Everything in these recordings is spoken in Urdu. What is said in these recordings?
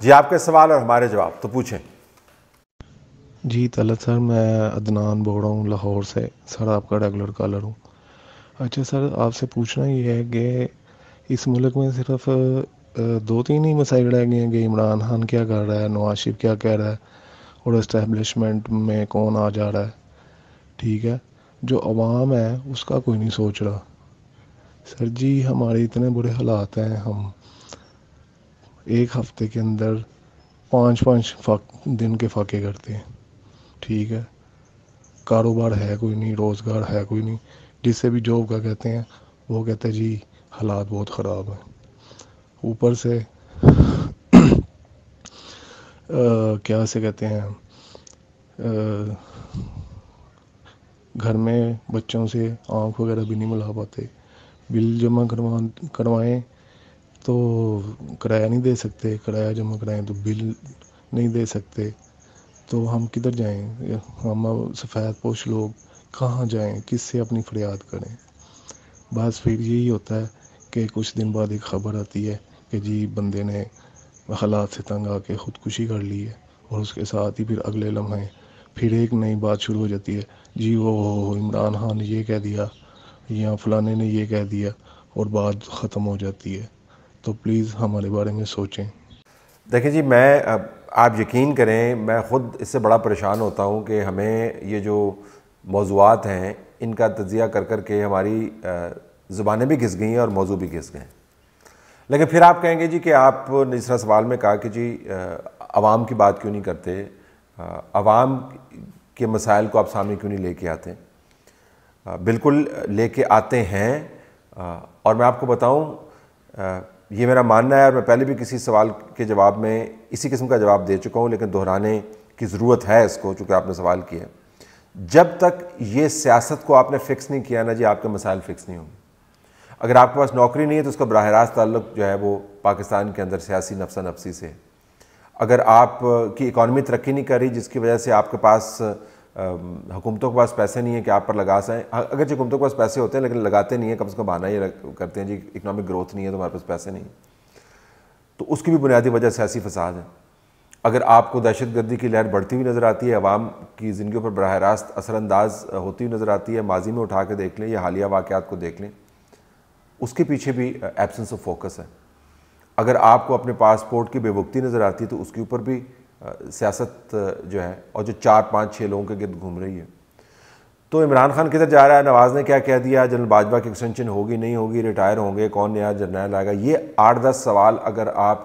جی آپ کے سوال اور ہمارے جواب تو پوچھیں. جی طلعت سر، میں عدنان بول رہا ہوں لاہور سے. سر آپ کا ریگولر کالر ہوں. اچھا سر، آپ سے پوچھنا یہ ہے کہ اس ملک میں صرف 2-3 ہی مسائل رہ گئے ہیں کہ عمران خان کیا کر رہا ہے، نواز شریف کیا کہہ رہا ہے اور اسٹیبلشمنٹ میں کون آ جا رہا ہے. ٹھیک ہے، جو عوام ہے اس کا کوئی نہیں سوچ رہا. سر جی ہمارے اتنے برے حالات ہیں، ہم ایک ہفتے کے اندر 5 دن کے فاقے کرتے ہیں. ٹھیک ہے، کاروبار ہے کوئی نہیں، روزگار ہے کوئی نہیں. جس سے بھی جاب کا کہتے ہیں وہ کہتے ہیں جی حالات بہت خراب ہیں. اوپر سے کیا سے کہتے ہیں، گھر میں بچوں سے آنکھ وغیرہ بھی نہیں ملا پاتے. بل جمع کروائیں تو کرایہ نہیں دے سکتے، کرایہ جمع کرائیں تو بل نہیں دے سکتے. تو ہم کدھر جائیں؟ ہم سفید پوش لوگ کہاں جائیں؟ کس سے اپنی فریاد کریں؟ بس پھر یہی ہوتا ہے کہ کچھ دن بعد ایک خبر آتی ہے کہ جی بندے نے حالات سے تنگ آ کے خودکشی کر لی ہے، اور اس کے ساتھ ہی پھر اگلے لمحے پھر ایک نئی بات شروع ہو جاتی ہے، جی وہ عمران خان نے یہ کہہ دیا یا فلانے نے یہ کہہ دیا، اور بات ختم ہو جاتی ہے. تو پلیز ہمارے بارے میں سوچیں. دیکھیں جی، آپ یقین کریں میں خود اس سے بڑا پریشان ہوتا ہوں کہ ہمیں یہ جو موضوعات ہیں ان کا تجزیہ کر کر کے ہماری زبانیں بھی گھس گئی ہیں اور موضوع بھی گھس گئے ہیں. لیکن پھر آپ کہیں گے جی کہ آپ نے اس طرح سوال میں کہا کہ جی عوام کی بات کیوں نہیں کرتے، عوام کے مسائل کو آپ سامنے کیوں نہیں لے کے آتے. بالکل لے کے آتے ہیں، اور میں آپ کو بتاؤں یہ میرا ماننا ہے، اور میں پہلے بھی کسی سوال کے جواب میں اسی قسم کا جواب دے چکا ہوں، لیکن دہرانے کی ضرورت ہے اس کو چونکہ آپ نے سوال کیا. جب تک یہ سیاست کو آپ نے فکس نہیں کیا نا جی، آپ کے مسائل فکس نہیں ہوں گے. اگر آپ کے پاس نوکری نہیں ہے تو اس کا براہ راست تعلق جو ہے وہ پاکستان کے اندر سیاسی نفسا نفسی سے. اگر آپ کی اکانومی ترقی نہیں کر رہی جس کی وجہ سے آپ کے پاس حکومتوں کے پاس پیسے نہیں ہیں کہ آپ پر لگا سائیں، اگرچہ حکومتوں کے پاس پیسے ہوتے ہیں لیکن لگاتے نہیں ہیں، کم سے کم بہانہ یہ کرتے ہیں جی اکنامک گروتھ نہیں ہے تو ہمارے پاس پیسے نہیں، تو اس کی بھی بنیادی وجہ سیاسی فساد ہے. اگر آپ کو دہشت گردی کی لہر بڑھتی ہوئی نظر آتی ہے، عوام کی زندگیوں پر براہ راست اثر انداز ہوتی ہوئی نظر آتی ہے، ماضی میں اٹھا کے دیکھ لیں یا حالیہ واقعات کو دیکھ لیں، اس کے پیچھے بھی ایبسنس آف فوکس ہے. اگر آپ کو اپنے پاسپورٹ کی بے وقتی نظر آتی ہے تو اس کے اوپر بھی سیاست جو ہے اور جو 4-5-6 لوگوں کے گرد گھوم رہی ہے. تو عمران خان کدھر جا رہا ہے، نواز نے کیا کہہ دیا، جنرل باجوہ کی ایکسٹینشن ہوگی نہیں ہوگی، ریٹائر ہوں گے، کون نیا جرنیل آئے گا، یہ 8-10 سوال اگر آپ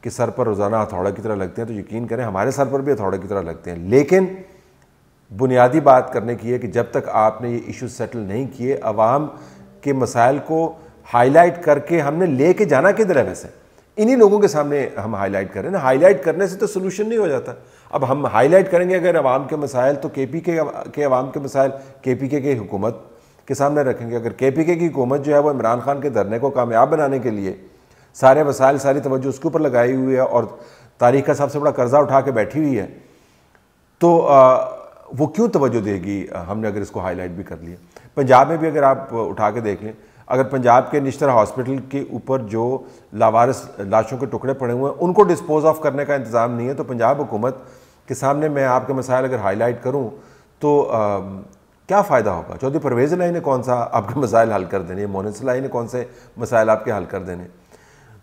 کے سر پر روزانہ ہتھوڑا کی طرح لگتے ہیں تو یقین کریں ہمارے سر پر بھی ہتھوڑا کی طرح لگتے ہیں. لیکن بنیادی بات کرنے کی ہے کہ جب تک آپ نے یہ ایشو سیٹل نہیں کیے، عوام کے مسائل کو ہائی لائٹ کر کے ہم نے لے کے جانا کدھر ہے؟ ویسے انہی لوگوں کے سامنے ہم ہائی لائٹ کر رہے ہیں نا. ہائی لائٹ کرنے سے تو سلوشن نہیں ہو جاتا. اب ہم ہائی لائٹ کریں گے اگر عوام کے مسائل تو کے پی کے عوام کے مسائل کے پی کے حکومت کے سامنے رکھیں گے. اگر کے پی کے کی حکومت جو ہے وہ عمران خان کے دھرنے کو کامیاب بنانے کے لیے سارے وسائل ساری توجہ اس کے اوپر لگائی ہوئی ہے اور تاریخ کا سب سے بڑا قرضہ اٹھا کے بیٹھی ہوئی ہے، تو وہ کیوں توجہ دے گی ہم نے اگر اس کو ہائی لائٹ بھی کر لیا. پنجاب میں بھی اگر آپ اٹھا کے دیکھ لیں، اگر پنجاب کے نشتر ہاسپٹل کے اوپر جو لاوارث لاشوں کے ٹکڑے پڑے ہوئے ہیں ان کو ڈسپوز آف کرنے کا انتظام نہیں ہے، تو پنجاب حکومت کے سامنے میں آپ کے مسائل اگر ہائی لائٹ کروں تو کیا فائدہ ہوگا؟ چودھری پرویز الہی نے کون سا آپ کے مسائل حل کر دینے، مونس الہی نے کون سے مسائل آپ کے حل کر دینے.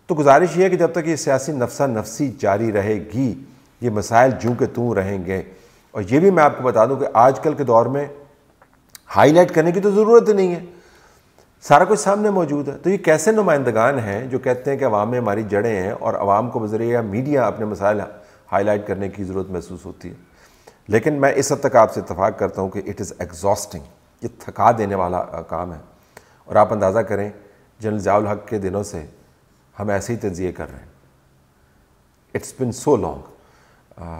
تو گزارش یہ ہے کہ جب تک یہ سیاسی نفسا نفسی جاری رہے گی یہ مسائل جوں کہ توں رہیں گے. اور یہ بھی میں آپ کو بتا دوں کہ آج کل کے دور میں ہائی لائٹ کرنے کی تو ضرورت ہی نہیں ہے، سارا کچھ سامنے موجود ہے. تو یہ کیسے نمائندگان ہیں جو کہتے ہیں کہ عوام میں ہماری جڑیں ہیں اور عوام کو بذریعہ میڈیا اپنے مسائل ہائی لائٹ کرنے کی ضرورت محسوس ہوتی ہے. لیکن میں اس حد تک آپ سے اتفاق کرتا ہوں کہ اٹ از ایگزاسٹنگ، یہ تھکا دینے والا کام ہے. اور آپ اندازہ کریں جنرل ضیاء الحق کے دنوں سے ہم ایسے ہی تجزیے کر رہے ہیں. اٹس بن سو لانگ،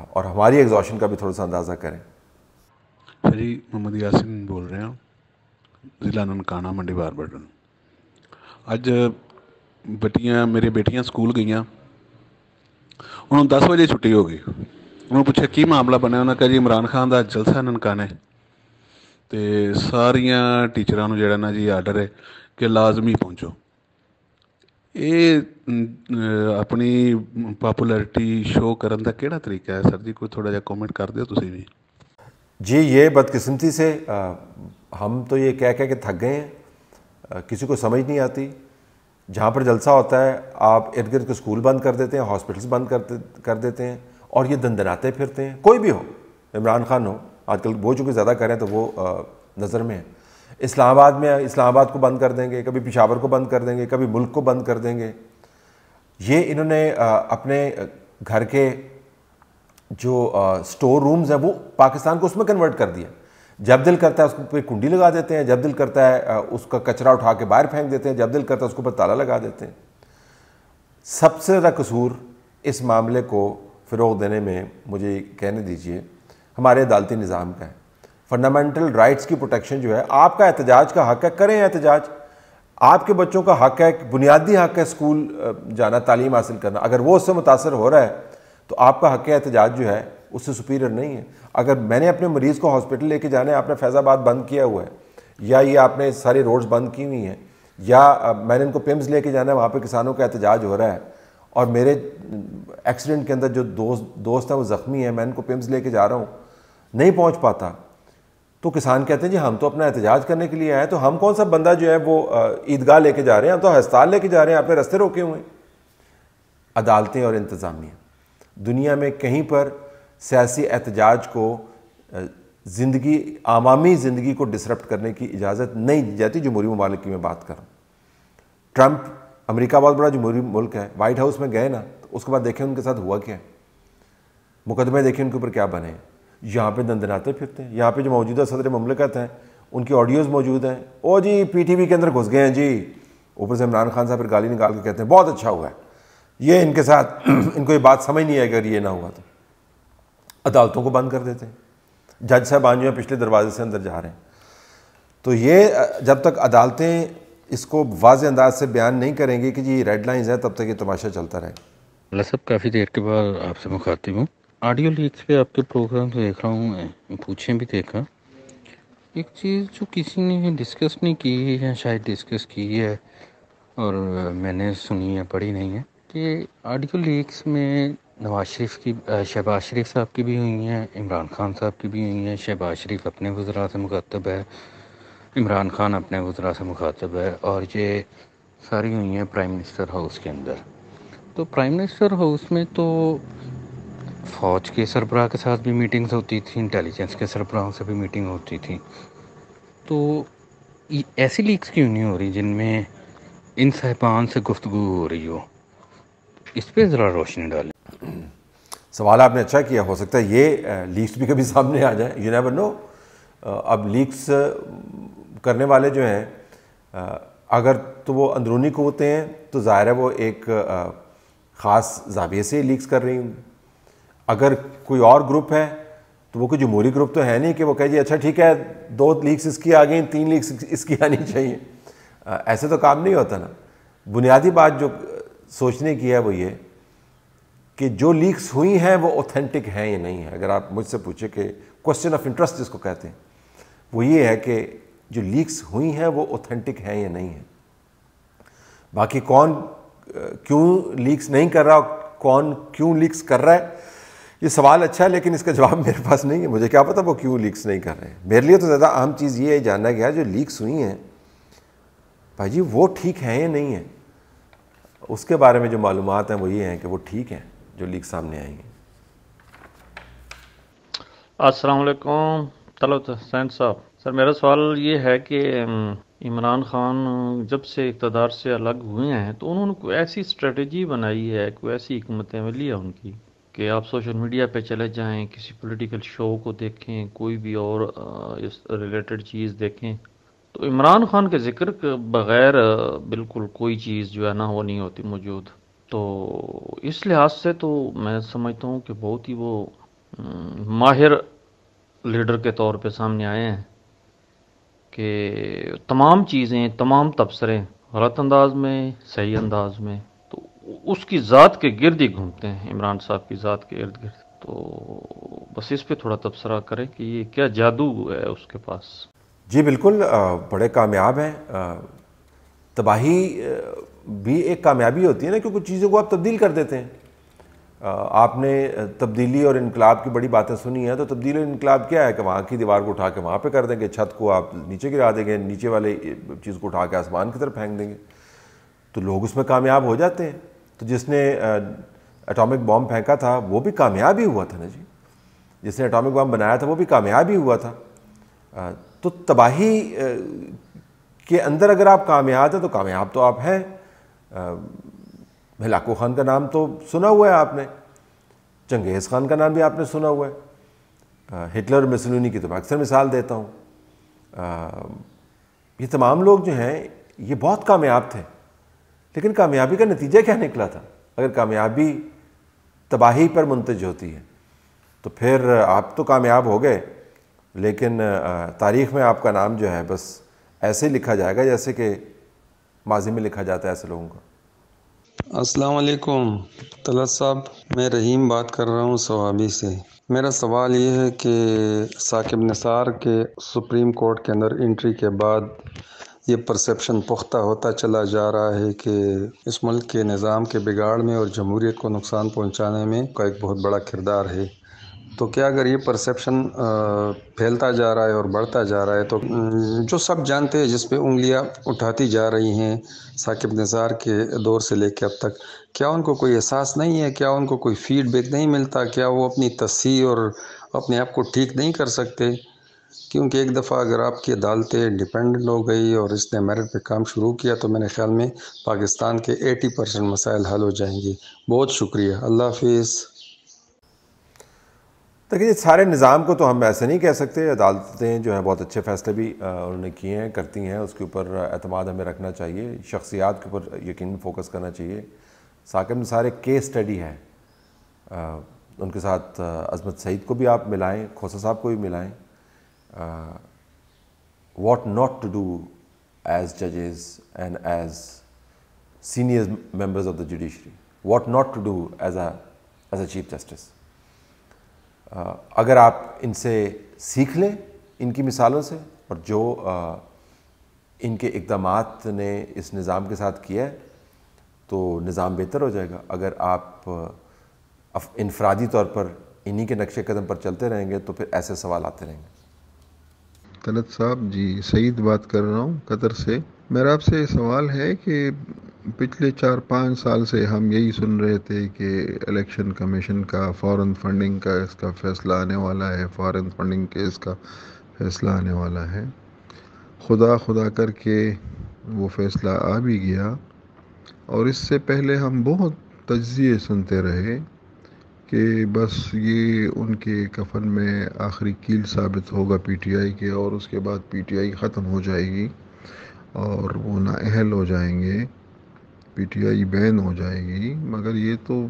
اور ہماری ایگزاشن کا بھی تھوڑا سا اندازہ کریں. جی محمد یاسین بول رہے ہیں، ضلع ننکانہ منڈی بار بٹن. اج میری بیٹیاں سکول گئیاں، انہوں 10 بجے چھٹی ہو گئی. انہوں پوچھا کی معاملہ بنیا، انہوں نے کہا جی عمران خان دا جلسہ ننکانے تے ساریاں ٹیچراں نوں جڑا نا جی آرڈر ہے کہ لازمی پہنچو. ਇਹ ਆਪਣੀ ਪਪੂਲੈਰਿਟੀ ਸ਼ੋ ਕਰਨ ਦਾ ਕਿਹੜਾ ਤਰੀਕਾ ਹੈ ਸਰ ਜੀ? ਕੋਈ ਥੋੜਾ ਜਿਹਾ ਕਮੈਂਟ ਕਰ ਦਿਓ ਤੁਸੀਂ ਵੀ। جی یہ بدقسمتی سے ہم تو یہ کہہ کے تھک گئے ہیں, کسی کو سمجھ نہیں آتی. جہاں پر جلسہ ہوتا ہے آپ ارد گرد کے اسکول بند کر دیتے ہیں, ہاسپٹلس بند کر دیتے ہیں, اور یہ دندناتے پھرتے ہیں. کوئی بھی ہو, عمران خان ہو, آج کل وہ چونکہ زیادہ کریں تو وہ نظر میں ہے. اسلام آباد میں اسلام آباد کو بند کر دیں گے, کبھی پشاور کو بند کر دیں گے, کبھی ملک کو بند کر دیں گے. یہ انہوں نے اپنے گھر کے جو سٹور رومز ہیں وہ پاکستان کو اس میں کنورٹ کر دیا. جب دل کرتا ہے اس پہ کنڈی لگا دیتے ہیں, جب دل کرتا ہے اس کا کچرا اٹھا کے باہر پھینک دیتے ہیں, جب دل کرتا ہے اس کے اوپر تالا لگا دیتے ہیں. سب سے زیادہ قصور اس معاملے کو فروغ دینے میں مجھے کہنے دیجئے ہمارے عدالتی نظام کا ہے. فنڈامنٹل رائٹس کی پروٹیکشن جو ہے, آپ کا احتجاج کا حق ہے, کریں احتجاج. آپ کے بچوں کا حق ہے, بنیادی حق ہے اسکول جانا, تعلیم حاصل کرنا. اگر وہ اس سے متاثر ہو رہا ہے تو آپ کا حق احتجاج جو ہے اس سے سپیریئر نہیں ہے. اگر میں نے اپنے مریض کو ہاسپٹل لے کے جانا ہے, آپ نے فیض آباد بند کیا ہوا ہے, یا یہ آپ نے ساری روڈز بند کی ہوئی ہیں, یا میں نے ان کو پیمز لے کے جانا ہے, وہاں پہ کسانوں کا احتجاج ہو رہا ہے, اور میرے ایکسیڈنٹ کے اندر جو دوست ہیں وہ زخمی ہیں, میں ان کو پیمز لے کے جا رہا ہوں, نہیں پہنچ پاتا, تو کسان کہتے ہیں جی ہم تو اپنا احتجاج کرنے کے لیے آئے, تو ہم کون سا بندہ جو ہے وہ عیدگاہ لے کے جا رہے ہیں, ہم تو ہسپتال لے کے جا رہے ہیں, آپ نے رستے روکے ہوئے ہیں. عدالتیں اور انتظامیہ دنیا میں کہیں پر سیاسی احتجاج کو زندگی, عوامی زندگی کو ڈسرپٹ کرنے کی اجازت نہیں دی جاتی. جمہوری ممالک کی میں بات کر رہا ہوں. ٹرمپ, امریکہ بہت بڑا جمہوری ملک ہے, وائٹ ہاؤس میں گئے نا, تو اس کے بعد دیکھیں ان کے ساتھ ہوا کیا ہے, مقدمے دیکھیں ان کے اوپر کیا بنے ہیں. یہاں پہ دندناتے پھرتے ہیں. یہاں پہ جو موجودہ صدر مملکت ہیں ان کی آڈیوز موجود ہیں, او جی پی ٹی وی کے اندر گھس گئے ہیں جی, اوپر سے عمران خان صاحب پھر گالی نکال کے کہتے ہیں بہت اچھا ہوا ہے. یہ ان کے ساتھ ان کو یہ بات سمجھ نہیں آئے اگر یہ نہ ہوا تو. عدالتوں کو بند کر دیتے ہیں, جج صاحبان جو ہیں پچھلے دروازے سے اندر جا رہے ہیں. تو یہ جب تک عدالتیں اس کو واضح انداز سے بیان نہیں کریں گی کہ جی ریڈ لائنز ہیں, تب تک یہ تماشا چلتا رہے گا. اللہ صاحب کافی دیر کے بعد آپ سے مخاطب ہوں. آڈیو لیکس پہ آپ کے پروگرام دیکھ رہا ہوں, پوچھیں بھی دیکھا. ایک چیز جو کسی نے ڈسکس نہیں کی ہے, شاید ڈسکس کی ہے اور میں نے سنی ہے, پڑھی نہیں ہے, کہ آڈیو لیکس میں نواز شریف کی, شہباز شریف صاحب کی بھی ہوئی ہیں, عمران خان صاحب کی بھی ہوئی ہیں. شہباز شریف اپنے وزراء سے مخاطب ہے, عمران خان اپنے وزراء سے مخاطب ہے, اور یہ ساری ہوئی ہیں پرائم منسٹر ہاؤس کے اندر. تو پرائم منسٹر ہاؤس میں تو فوج کے سربراہ کے ساتھ بھی میٹنگز ہوتی تھیں, انٹیلیجنس کے سربراہوں سے بھی میٹنگ ہوتی تھی. تو ایسی لیکس کیوں نہیں ہو رہی جن میں ان صاحبان سے گفتگو ہو رہی ہو؟ اس پہ ذرا روشنی ڈالیں. سوال آپ نے اچھا کیا. ہو سکتا ہے یہ لیکس بھی کبھی سامنے آ جائیں, یو نیور نو. اب لیکس کرنے والے جو ہیں اگر تو وہ اندرونی قوتیں ہیں تو ظاہر ہے وہ ایک خاص زاویے سے لیکس کر رہی ہوں. اگر کوئی اور گروپ ہے تو وہ کوئی جمہوری گروپ تو ہے نہیں کہ وہ کہے جی اچھا ٹھیک ہے 2 لیکس اس کی آ گئیں, 3 لیکس اس کی آنی چاہیے. ایسے تو کام نہیں ہوتا نا. بنیادی بات جو سوچنے کی ہے وہ یہ کہ جو لیکس ہوئی ہیں وہ اوتھینٹک ہیں یا نہیں ہیں. اگر آپ مجھ سے پوچھیں کہ کوسچن آف انٹرسٹ جس کو کہتے ہیں, وہ یہ ہے کہ جو لیکس ہوئی ہیں وہ اوتھینٹک ہیں یا نہیں ہیں. باقی کون کیوں لیکس نہیں کر رہا, کون کیوں لیکس کر رہا ہے, یہ سوال اچھا ہے, لیکن اس کا جواب میرے پاس نہیں ہے. مجھے کیا پتا وہ کیوں لیکس نہیں کر رہے ہیں. میرے لیے تو زیادہ اہم چیز یہ ہے جاننا گیا جو لیکس ہوئی ہیں بھائی جی وہ ٹھیک ہیں یا نہیں ہیں. اس کے بارے میں جو معلومات ہیں وہ یہ ہیں کہ وہ ٹھیک ہیں جو لیک سامنے آئیں گے. السلام علیکم طلعت حسین صاحب. سر میرا سوال یہ ہے کہ عمران خان جب سے اقتدار سے الگ ہوئے ہیں تو انہوں نے کوئی ایسی اسٹریٹجی بنائی ہے, کوئی ایسی حکمت عملی ہے ان کی کہ آپ سوشل میڈیا پہ چلے جائیں, کسی پولیٹیکل شو کو دیکھیں, کوئی بھی اور اس ریلیٹڈ چیز دیکھیں تو عمران خان کے ذکر کے بغیر بالکل کوئی چیز جو ہے نا وہ نہیں ہوتی موجود. تو اس لحاظ سے تو میں سمجھتا ہوں کہ بہت ہی وہ ماہر لیڈر کے طور پہ سامنے آئے ہیں کہ تمام چیزیں, تمام تبصرے غلط انداز میں, صحیح انداز میں, تو اس کی ذات کے گرد ہی گھومتے ہیں, عمران صاحب کی ذات کے ارد گرد. تو بس اس پہ تھوڑا تبصرہ کریں کہ یہ کیا جادو ہے اس کے پاس. جی بالکل, بڑے کامیاب ہیں. تباہی بھی ایک کامیابی ہوتی ہے نا، کیونکہ چیزوں کو آپ تبدیل کر دیتے ہیں. آپ نے تبدیلی اور انقلاب کی بڑی باتیں سنی ہیں، تو تبدیلی اور انقلاب کیا ہے کہ وہاں کی دیوار کو اٹھا کے وہاں پہ کر دیں گے، چھت کو آپ نیچے گرا دیں گے، نیچے والے چیز کو اٹھا کے آسمان کی طرف پھینک دیں گے، تو لوگ اس میں کامیاب ہو جاتے ہیں. تو جس نے اٹامک بام پھینکا تھا وہ بھی کامیاب ہی ہوا تھا نا جی، جس نے اٹامک بام بنایا تھا وہ بھی کامیاب ہی ہوا تھا. تو تباہی کے اندر اگر آپ کامیاب ہیں تو کامیاب تو آپ ہیں. ہلاکو خان کا نام تو سنا ہوا ہے آپ نے، چنگیز خان کا نام بھی آپ نے سنا ہوا ہے، ہٹلر مسولینی کی تو میں اکثر مثال دیتا ہوں. یہ تمام لوگ جو ہیں یہ بہت کامیاب تھے، لیکن کامیابی کا نتیجہ کیا نکلا تھا؟ اگر کامیابی تباہی پر منتج ہوتی ہے تو پھر آپ تو کامیاب ہو گئے، لیکن تاریخ میں آپ کا نام جو ہے بس ایسے ہی لکھا جائے گا جیسے کہ ماضی میں لکھا جاتا ہے ایسے لوگوں کا. السلام علیکم طلعت صاحب، میں رحیم بات کر رہا ہوں صوابی سے. میرا سوال یہ ہے کہ ثاقب نثار کے سپریم کورٹ کے اندر انٹری کے بعد یہ پرسیپشن پختہ ہوتا چلا جا رہا ہے کہ اس ملک کے نظام کے بگاڑ میں اور جمہوریت کو نقصان پہنچانے میں کا ایک بہت بڑا کردار ہے. تو کیا اگر یہ پرسیپشن پھیلتا جا رہا ہے اور بڑھتا جا رہا ہے تو جو سب جانتے ہیں، جس پہ انگلیاں اٹھاتی جا رہی ہیں ثاقب نثار کے دور سے لے کے اب تک، کیا ان کو کوئی احساس نہیں ہے؟ کیا ان کو کوئی فیڈ بیک نہیں ملتا؟ کیا وہ اپنی تصحیح اور اپنے آپ کو ٹھیک نہیں کر سکتے؟ کیونکہ ایک دفعہ اگر آپ کی عدالتیں ڈیپینڈنٹ ہو گئی اور اس نے میرٹ پہ کام شروع کیا تو میرے خیال میں پاکستان کے 80% مسائل حل ہو جائیں گے. بہت شکریہ، اللہ حافظ. دیکھیے، سارے نظام کو تو ہم ایسے نہیں کہہ سکتے. عدالتیں جو ہیں بہت اچھے فیصلے بھی انہوں نے کیے ہیں، کرتی ہیں، اس کے اوپر اعتماد ہمیں رکھنا چاہیے، شخصیات کے اوپر یقین فوکس کرنا چاہیے. ثاقب نثار ایک کیس اسٹڈی ہے. ان کے ساتھ عظمت سعید کو بھی آپ ملائیں، کھوسہ صاحب کو بھی ملائیں. What not to do as ججز and as senior members of the judiciary, what not to do as a chief justice. اگر آپ ان سے سیکھ لیں، ان کی مثالوں سے، اور جو ان کے اقدامات نے اس نظام کے ساتھ کیا ہے، تو نظام بہتر ہو جائے گا. اگر آپ انفرادی طور پر انہی کے نقش قدم پر چلتے رہیں گے تو پھر ایسے سوال آتے رہیں گے. طلعت صاحب جی، سعید بات کر رہا ہوں قطر سے. میرا آپ سے یہ سوال ہے کہ پچھلے 4-5 سال سے ہم یہی سن رہے تھے کہ الیکشن کمیشن کا فارن فنڈنگ کا اس کا فیصلہ آنے والا ہے، فارن فنڈنگ کیس کا فیصلہ آنے والا ہے. خدا کر کے وہ فیصلہ آ بھی گیا، اور اس سے پہلے ہم بہت تجزیے سنتے رہے کہ بس یہ ان کے کفن میں آخری کیل ثابت ہوگا پی ٹی آئی کے، اور اس کے بعد پی ٹی آئی ختم ہو جائے گی اور وہ نااہل ہو جائیں گے، پی ٹی آئی بین ہو جائے گی. مگر یہ تو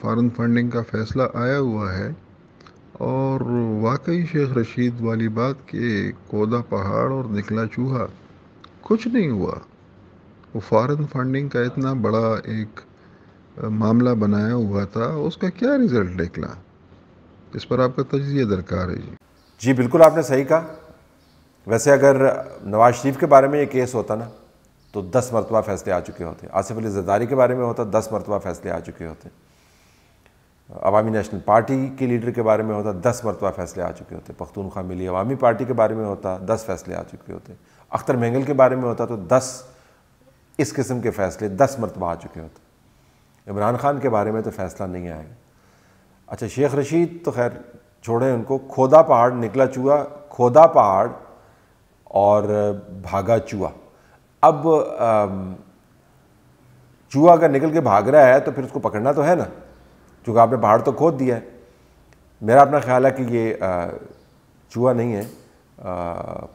فارن فنڈنگ کا فیصلہ آیا ہوا ہے، اور واقعی شیخ رشید والی بات کہ کودا پہاڑ اور نکلا چوہا، کچھ نہیں ہوا. وہ فارن فنڈنگ کا اتنا بڑا ایک معاملہ بنایا ہوا تھا، اس کا کیا رزلٹ نکلا؟ اس پر آپ کا تجزیہ درکار ہے. جی بالکل، آپ نے صحیح کہا. ویسے اگر نواز شریف کے بارے میں یہ کیس ہوتا نا تو 10 مرتبہ فیصلے آ چکے ہوتے. آصف علی زرداری کے بارے میں ہوتا 10 مرتبہ فیصلے آ چکے ہوتے. عوامی نیشنل پارٹی کے لیڈر کے بارے میں ہوتا 10 مرتبہ فیصلے آ چکے ہوتے. پختونخوا ملی عوامی پارٹی کے بارے میں ہوتا 10 فیصلے آ چکے ہوتے. اختر مینگل کے بارے میں ہوتا تو 10 اس قسم کے فیصلے 10 مرتبہ آ چکے ہوتے. عمران خان کے بارے میں تو فیصلہ نہیں آئے گا. اچھا، شیخ رشید تو خیر چھوڑیں ان کو. کھودا پہاڑ نکلا چوہا، کھودا پہاڑ اور بھاگا چوہا. اب چوہا اگر نکل کے بھاگ رہا ہے تو پھر اس کو پکڑنا تو ہے نا، کیونکہ آپ نے پہاڑ تو کھود دیا ہے. میرا اپنا خیال ہے کہ یہ چوہا نہیں ہے،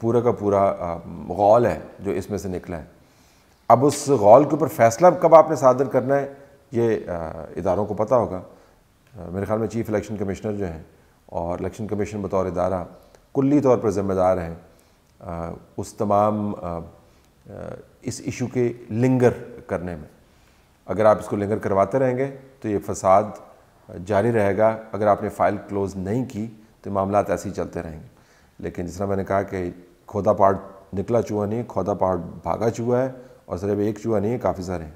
پورا کا پورا غول ہے جو اس میں سے نکلا ہے. اب اس غول کے اوپر فیصلہ کب آپ نے صادر کرنا ہے یہ اداروں کو پتہ ہوگا. میرے خیال میں چیف الیکشن کمشنر جو ہیں، اور الیکشن کمیشن بطور ادارہ کلی طور پر ذمہ دار ہیں اس تمام اس ایشو کے لنگر کرنے میں. اگر آپ اس کو لنگر کرواتے رہیں گے تو یہ فساد جاری رہے گا. اگر آپ نے فائل کلوز نہیں کی تو معاملات ایسے ہی چلتے رہیں گے. لیکن جس طرح میں نے کہا کہ کھودا پہاڑ نکلا چوہا نہیں، کھودا پہاڑ بھاگا چوہا ہے، اور صرف ایک چوہا نہیں ہے، کافی سارے ہیں.